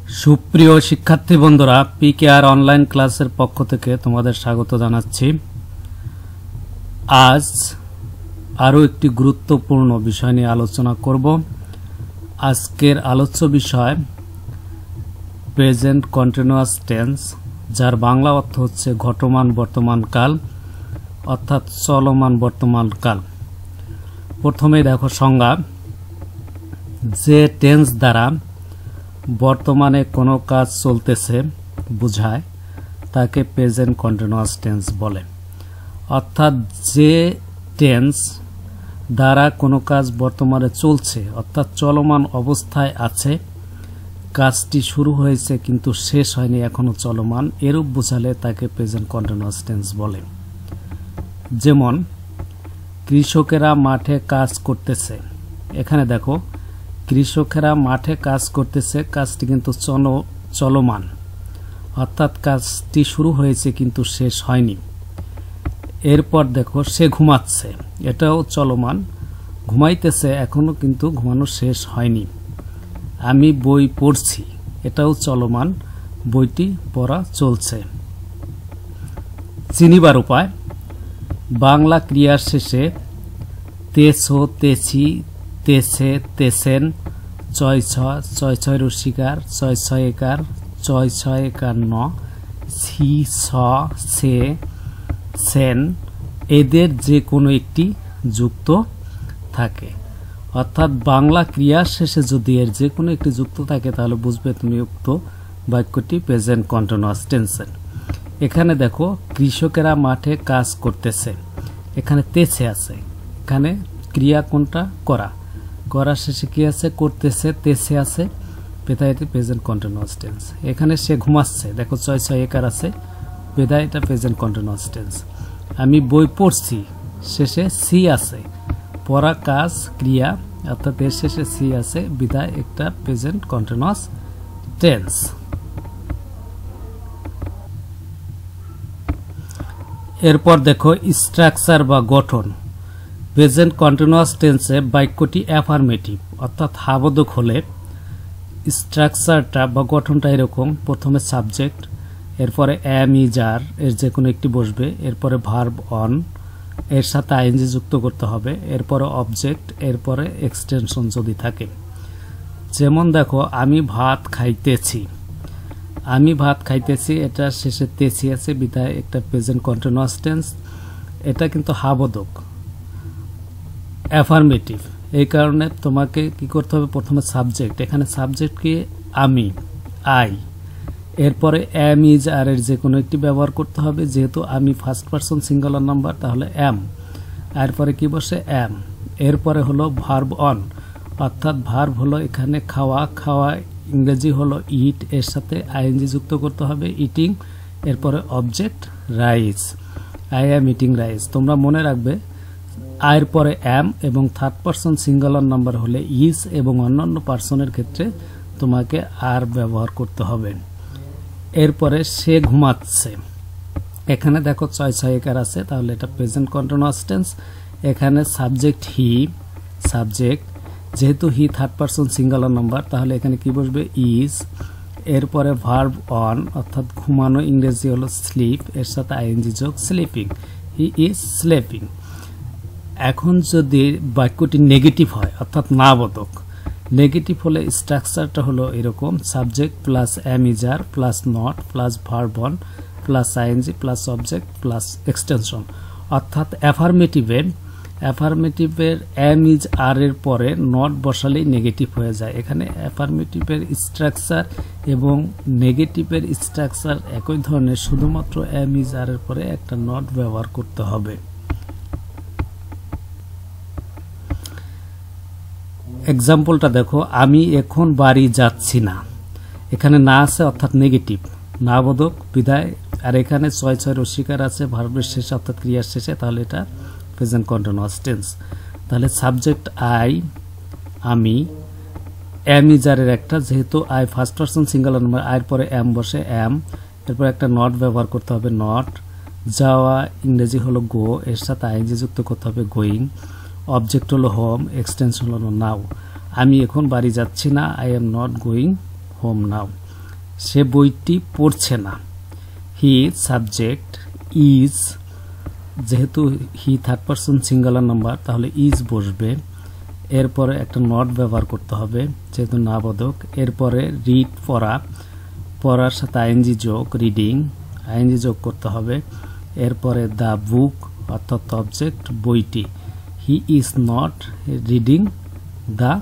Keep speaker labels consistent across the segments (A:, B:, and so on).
A: সুপ্রিয় শিক্ষার্থী বন্ধুরা, পিকেআর অনলাইন ক্লাসের পক্ষ থেকে তোমাদের স্বাগত জানাচ্ছি। আজ আরও একটি গুরুত্বপূর্ণ বিষয় নিয়ে আলোচনা করব। আজকের আলোচ্য বিষয় প্রেজেন্ট কন্টিনিউয়াস টেন্স, যার বাংলা অর্থ হচ্ছে ঘটমান বর্তমান কাল, অর্থাৎ চলমান বর্তমান কাল। প্রথমেই দেখো সংজ্ঞা, যে টেন্স দ্বারা বর্তমানে কোনো কাজ চলতেছে বোঝায় তাকে প্রেজেন্ট কন্টিনিউয়াস টেন্স বলে। অর্থাৎ যে টেন্স দ্বারা কোনো কাজ বর্তমানে চলছে, অর্থাৎ চলমান অবস্থায় আছে, কাজটি শুরু হয়েছে কিন্তু শেষ হয়নি, এখনো চলমান, এরূপ বোঝালে তাকে প্রেজেন্ট কন্টিনিউয়াস টেন্স বলে। যেমন কৃষকেরা মাঠে কাজ করতেছে। এখানে দেখো কৃষকেরা মাঠে কাজ করতেছে, কাজটি কিন্তু চলমান, অর্থাৎ কাজটি শুরু হয়েছে কিন্তু শেষ হয়নি। এরপর দেখো সে ঘুমাচ্ছে, এটাও চলমান, ঘুমাইতেছে এখনো কিন্তু ঘুমানো শেষ হয়নি। আমি বই পড়ছি, এটাও চলমান, বইটি পড়া চলছে। চিনিবার উপায়, বাংলা ক্রিয়ার শেষে তেছো, তেছি, তেছে, তেছেন, ছয় ছয়, ছয় ছয় রসিকার, ছয় ছয় একার, ছয় ছয় একান্ন, ছি ছ, সে, সেন, এদের যে কোনো একটি যুক্ত থাকে। অর্থাৎ বাংলা ক্রিয়ার শেষে যদি এর যে কোনো একটি যুক্ত থাকে তাহলে বুঝবে তুমি উক্ত বাক্যটি প্রেজেন্ট কন্টিনিউয়াস টেন্সের। এখানে দেখো কৃষকেরা মাঠে কাজ করতেছে, এখানে তেছে আছে, এখানে ক্রিয়া কোনটা? করা। করার শেষে কি আছে? করতেছে, তেছে আছে, বেদায় এটি প্রেজেন্ট কন্টিনিউয়াস টেন্স। এখানে সে ঘুমাচ্ছে, দেখো ছয় ছয় একার আছে, বেদায় এটা প্রেজেন্ট কন্টিনিউয়াস টেন্স। আমি বই পড়ছি, শেষে সি আছে, পড়া কাজ ক্রিয়া, অর্থাৎ এর শেষে সি আছে, বিদায় একটা প্রেজেন্ট কন্টিনিউয়াস টেন্স। এরপর দেখো স্ট্রাকচার বা গঠন। প্রেজেন্ট কন্টিনিউয়াস টেন্সে বাক্যটি অ্যাফার্মেটিভ অর্থাৎ হাবোধক হলে স্ট্রাকচারটা বা গঠনটা এরকম: প্রথমে সাবজেক্ট, এরপরে অ্যাম, ইজ, আর এর যে কোনো একটি বসবে, এরপরে ভার্ব অন, এর সাথে আইএনজি যুক্ত করতে হবে, এরপরে অবজেক্ট, এরপরে এক্সটেনশন যদি থাকে। যেমন দেখো আমি ভাত খাইতেছি, আমি ভাত খাইতেছি, এটা শেষে তেছি আছে, বিধায় একটা প্রেজেন্ট কন্টিনিউয়াস টেন্স। এটা কিন্তু হাবোধক, অ্যাফার্মেটিভ, এই কারণে তোমাকে কি করতে হবে? প্রথমে সাবজেক্ট, এখানে সাবজেক্ট কি? আমি, আই, এরপরে অ্যাম, ইজ, আর এর যে কোনো একটি ব্যবহার করতে হবে। যেহেতু আমি ফার্স্ট পারসন সিঙ্গুলার নাম্বার, তাহলে অ্যাম, এরপরে কি বসে? অ্যাম, এরপরে হলো ভার্ব অন, অর্থাৎ ভার্ব হলো এখানে খাওয়া, খাওয়া ইংরেজি হলো ইট, এর সাথে আইএনজি যুক্ত করতে হবে, ইটিং, এরপরে object rice, I am eating rice. তোমরা মনে রাখবে আয়ের পরে অ্যাম এবং থার্ড পারসন সিঙ্গুলার নাম্বার হলে ইজ এবং অন্যান্য পার্সনের ক্ষেত্রে তোমাকে আর ব্যবহার করতে হবে। এরপরে সে ঘুমাচ্ছে, এখানে দেখো ছয় ছয় একার আছে, তাহলে এটা প্রেজেন্ট কন্টিনিউয়াস টেন্স। এখানে সাবজেক্ট হি, সাবজেক্ট, যেহেতু he third person singular number, তাহলে এখানে কি বসবে? ইজ, এরপরে ভার্ব অন অর্থাৎ ঘুমানো ইংরেজি হলো স্লিপ, এর সাথে আইএনজি যোগ, স্লিপিং, হি ইজ স্লিপিং। এখন যদি বাক্যটি নেগেটিভ হয় অর্থাৎ নাবোধক, নেগেটিভ হলে স্ট্রাকচারটা হলো এরকম: subject plus am, is, are plus not plus verb one plus ING plus object plus extension. অর্থাৎ অ্যাফার্মেটিভের অ্যাম, ইজ, আর এর পরে নট বসালেই নেগেটিভ হয়ে যায়। এখানে অ্যাফার্মেটিভের স্ট্রাকচার এবং নেগেটিভের স্ট্রাকচার একই ধরনের, শুধুমাত্র অ্যাম, ইজ, আর এর পরে একটা নট ব্যবহার করতে হবে। এক্সাম্পলটা দেখো, আমি এখন বাড়ি যাচ্ছি না, এখানে না আছে অর্থাৎ নেগেটিভ, না বোধক, বিদায়, আর এখানে ছয় ছয় রসিকার আছে ভার্বের শেষে অর্থাৎ ক্রিয়ার শেষে, তাহলে এটা প্রেজেন্ট কন্টিনিউয়াস টেন্স। তাহলে সাবজেক্ট আই, আমি, অ্যাম, ইজ, আর এর একটা, যেহেতু I first person singular number, আয়ের পরে অ্যাম বসে, অ্যাম, এরপর একটা নট ব্যবহার করতে হবে, নট, যাওয়া ইংরেজি হলো গো, এর সাথে আইএনজি যুক্ত করতে হবে, গোয়িং, অবজেক্ট হলো হোম, এক্সটেনশন হলো নাও। আমি এখন বাড়ি যাচ্ছি না, I am not going home now. সে বইটি পড়ছে না। হি সাবজেক্ট ইজ, যেহেতু he third person singular number তাহলে ইজ বসবে। এরপরে একটা নট ব্যবহার করতে হবে যেহেতু নাবোধক। এরপরে রিড পড়া, পড়ার সাথে আইএনজি যোগ, রিডিং আইএনজি যোগ করতে হবে। এরপরে দ্য বুক অর্থাৎ অবজেক্ট বইটি, he is not reading the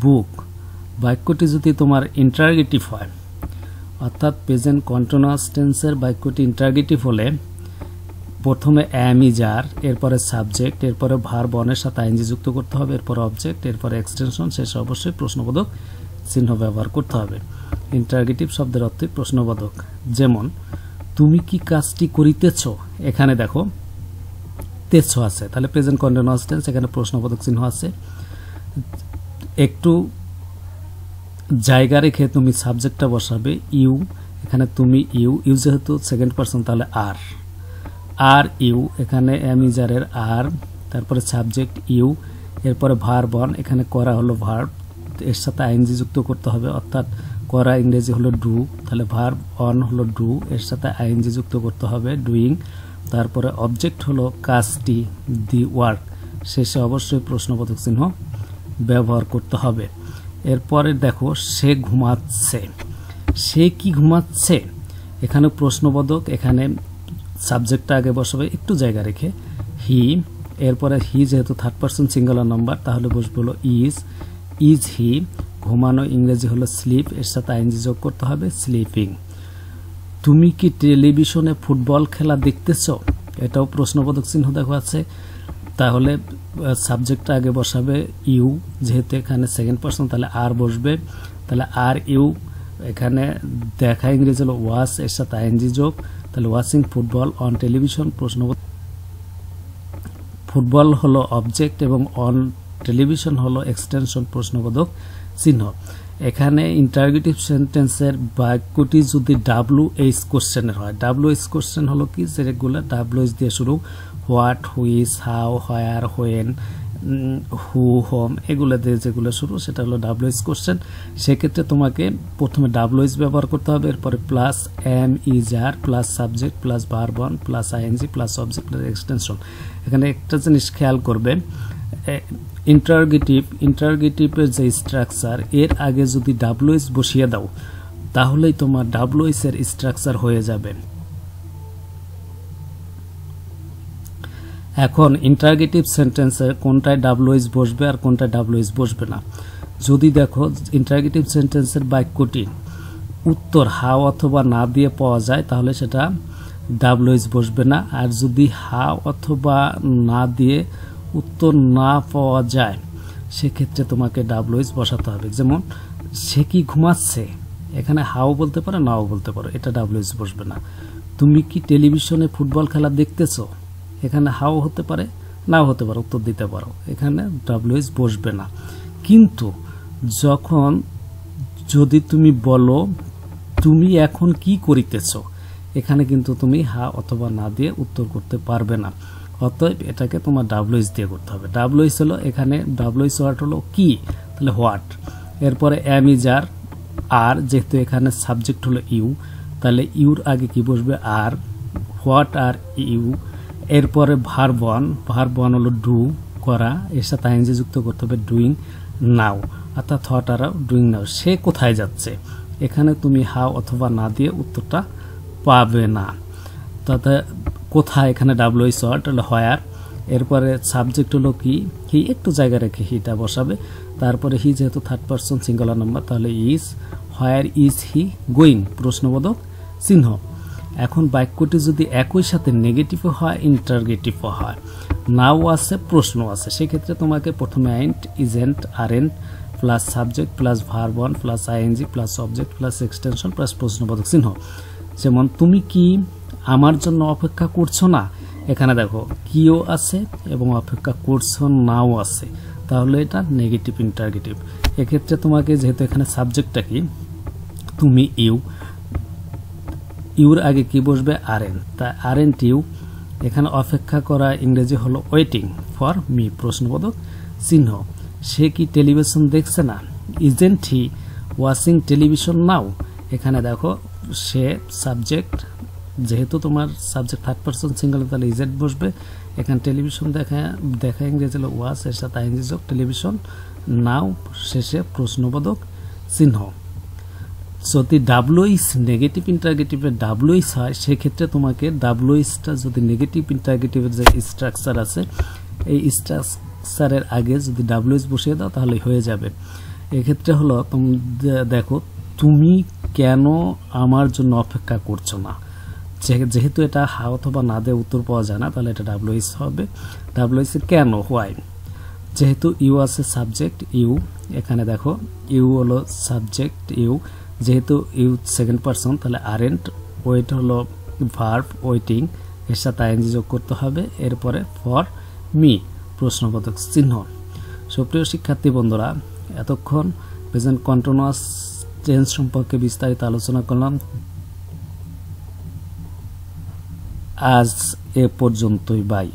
A: book. বাক্যটি যদি তোমার ইন্টারগেটিভ হয় অর্থাৎ প্রেজেন্ট কন্টিনিউয়াস টেন্সের বাক্যটি ইন্টারগেটিভ হলে প্রথমে অ্যাম ইজ আর, এরপরে সাবজেক্ট, এরপরে ভার্ব অনের সাথে আইএনজি যুক্ত করতে হবে, এরপরে অবজেক্ট, এরপরে এক্সটেনশন, শেষে অবশ্যই প্রশ্নবোধক চিহ্ন ব্যবহার করতে হবে। ইন্টারগেটিভ শব্দের অর্থই প্রশ্নবোধক। যেমন তুমি কি কাজটি করিতেছ, এখানে দেখো তেছ আছে, তাহলে প্রেজেন্ট কন্টিনিউয়াস টেন্স, এখানে প্রশ্নবোধক চিহ্ন আছে। একটু জায়গা রেখে তুমি সাবজেক্টটা বসাবে ইউ, এখানে তুমি ইউ, ইউ যেহেতু সেকেন্ড পারসন তাহলে আর, আর ইউ, এখানে এম ইজারের আর, তারপরে সাবজেক্ট ইউ, এরপরে ভার্ব অন, এখানে করা হলো ভার্ব, এর সাথে আইএনজি যুক্ত করতে হবে অর্থাৎ করা ইংরেজি হলো ডু, তাহলে ভার্ব অন হলো ডু, এর সাথে আইএনজি যুক্ত করতে হবে ডুইং। তারপরে অবজেক্ট হলো কাজটি দি ওয়ার্ক, শেষে অবশ্যই প্রশ্নবোধক চিহ্ন ব্যবহার করতে হবে। এরপরে দেখো সে ঘুমাচ্ছে, সে কি ঘুমাচ্ছে, এখানে প্রশ্নবোধক, এখানে সাবজেক্টটা আগে বসাবে একটু জায়গা রেখে হি, এরপরে হি যেহেতু থার্ড পারসন সিঙ্গুলার নাম্বার তাহলে বসবে হলো ইজ, ইজ হি, ঘুমানো ইংরেজি হলো স্লিপ, এর সাথে আইএনজি যোগ করতে হবে স্লিপিং। তুমি কি টেলিভিশনে ফুটবল খেলা দেখতেছ, এটাও প্রশ্নবোধক চিহ্ন দেখো আছে, তাহলে সাবজেক্টটা আগে বসাবে ইউ, যেহেতু এখানে সেকেন্ড পারসন তাহলে আর বসবে, তাহলে আর ইউ, এখানে দেখা ইংরেজি হলো ওয়াচ, এর সাথে আইএনজি যোগ, তাহলে ওয়াচিং ফুটবল অন টেলিভিশন, প্রশ্নবোধক ফুটবল হলো অবজেক্ট এবং অন টেলিভিশন হলো এক্সটেনশন, প্রশ্নবোধক চিহ্ন। এখানে ইন্টারগেটিভ সেন্টেন্সের বাক্যটি যদি WH কোশ্চেনের হয়, WH কোশ্চেন হলো কি, যেগুলো WH দিয়ে শুরু, what, which, how, where, when, who, home, এগুলো দিয়ে যেগুলো শুরু সেটা হলো WH কোশ্চেন। সেক্ষেত্রে তোমাকে প্রথমে WH ব্যবহার করতে হবে, এরপরে plus am is are plus subject plus verb one plus ING plus object plus extension. এখানে একটা জিনিস খেয়াল করবে, ইন্টারগেটিভের যে স্ট্রাকচার এর আগে যদি WH বসিয়ে দাও তাহলেই তোমার WH এর স্ট্রাকচার হয়ে যাবে। এখন ইন্টারগেটিভ সেন্টেন্সে কোনটায় WH বসবে আর কোনটায় WH বসবে না। যদি দেখো ইন্টারগেটিভ সেন্টেন্সের বাক্যটি উত্তর হাও অথবা না দিয়ে পাওয়া যায় তাহলে সেটা WH বসবে না, আর যদি হাও অথবা না দিয়ে উত্তর না পাওয়া যায় সেক্ষেত্রে তোমাকে WH বসাতে হবে। যেমন সে কি ঘুমাচ্ছে, এখানে হাও বলতে পারো নাও বলতে পারো, এটা WH বসবে না। তুমি কি টেলিভিশনে ফুটবল খেলা দেখতেছো, এখানে হাও হতে পারে নাও হতে পারে, উত্তর দিতে পারো, এখানে WH বসবে না। কিন্তু যখন যদি তুমি বলো তুমি এখন কি করিতেছো, এখানে কিন্তু তুমি হা অথবা না দিয়ে উত্তর করতে পারবে না, অতএব এটাকে তোমার WH দিয়ে করতে হবে। WH হলো এখানে WH ওয়ার্ড হলো কি, তাহলে হোয়াট, এরপরে এম ইজ আর, যেহেতু এখানে সাবজেক্ট হলো ইউ তাহলে ইউর আগে কি বসবে আর, হোয়াট আর ইউ, এরপরে ভার্ব অন হলো ডু করা, এর সাথে আইএনজি যুক্ত করতে হবে ডুইং নাও, অর্থাৎ হোয়াট আর ডুইং নাও। সে কোথায় যাচ্ছে, এখানে তুমি হাও অথবা না দিয়ে উত্তরটা পাবে না, তাতে কোথায় এখানে WH ওয়ার্ড হলো হোয়ার, এরপরে সাবজেক্ট হলো কি, হি, একটু জায়গা রেখে হিটা বসাবে, তারপরে হি যেহেতু থার্ড পারসন সিঙ্গুলার নাম্বার তাহলে is, where is he going, প্রশ্নবোধক চিহ্ন। এখন বাক্যটি যদি একই সাথে নেগেটিভও হয় ইন্টারগেটিভও হয়, নাও আছে প্রশ্ন আছে, সেক্ষেত্রে তোমাকে প্রথমে ain't, isn't, aren't plus subject plus verb one plus ING plus object plus extension plus প্রশ্নবোধক চিহ্ন। যেমন তুমি কি আমার জন্য অপেক্ষা করছো না, এখানে দেখো কিও আছে এবং অপেক্ষা করছো নাও আছে, তাহলে এটা নেগেটিভ ইন্টারগেটিভ। এক্ষেত্রে তোমাকে যেহেতু এখানে সাবজেক্টটা কি তুমি ইউ, ইউর আগে কি বসবে আরেন্ট, তা আরেন্ট ইউ, এখানে অপেক্ষা করা ইংরেজি হলো ওয়েটিং ফর মি, প্রশ্নবোধক চিহ্ন। সে কি টেলিভিশন দেখছে না, ইজেন্ট হি ওয়াচিং টেলিভিশন নাও, এখানে দেখো সে সাবজেক্ট, যেহেতু তোমার সাবজেক্ট থার্ড পারসন সিঙ্গুলার তাহলে ইজেড বসবে। এখানে টেলিভিশন দেখা ইংরেজি হলো ওয়াচ, এর সাথে আইএনজি যোগ টেলিভিশন, নাও শেষে প্রশ্নবোধক চিহ্ন। যদি ডাব্লুইস নেগেটিভ ইন্টারগেটিভের ডাব্লুইস হয় সেক্ষেত্রে তোমাকে ডাব্লুইসটা যদি নেগেটিভ ইন্টারগেটিভের যে স্ট্রাকচার আছে এই স্ট্রাকচারের আগে যদি ডাব্লুইস বসিয়ে দাও তাহলে হয়ে যাবে। এক্ষেত্রে হলো তুমি দেখো তুমি কেন আমার জন্য অপেক্ষা করছো না, যেহেতু এটা হা অথবা না দিয়ে উত্তর পাওয়া যায় না তাহলে এটা ডাব্লুইস হবে। ডাব্লুইস কেন, হোয়াই, যেহেতু ইউ আছে সাবজেক্ট ইউ, এখানে দেখো ইউ হলো সাবজেক্ট ইউ, যেহেতু ইউ সেকেন্ড পারসন তাহলে আরেন্ট, ওয়েট হলো ভার্ব ওয়েটিং, এর সাথে আইএনজি যোগ করতে হবে। এরপরে ফর মি প্রশ্নবোধক চিহ্ন। সুপ্রিয় শিক্ষার্থী বন্ধুরা, এতক্ষণ প্রেজেন্ট কন্টিনিউয়াস টেন্স সম্পর্কে বিস্তারিত আলোচনা করলাম। আজ এ পর্যন্তই, বাই।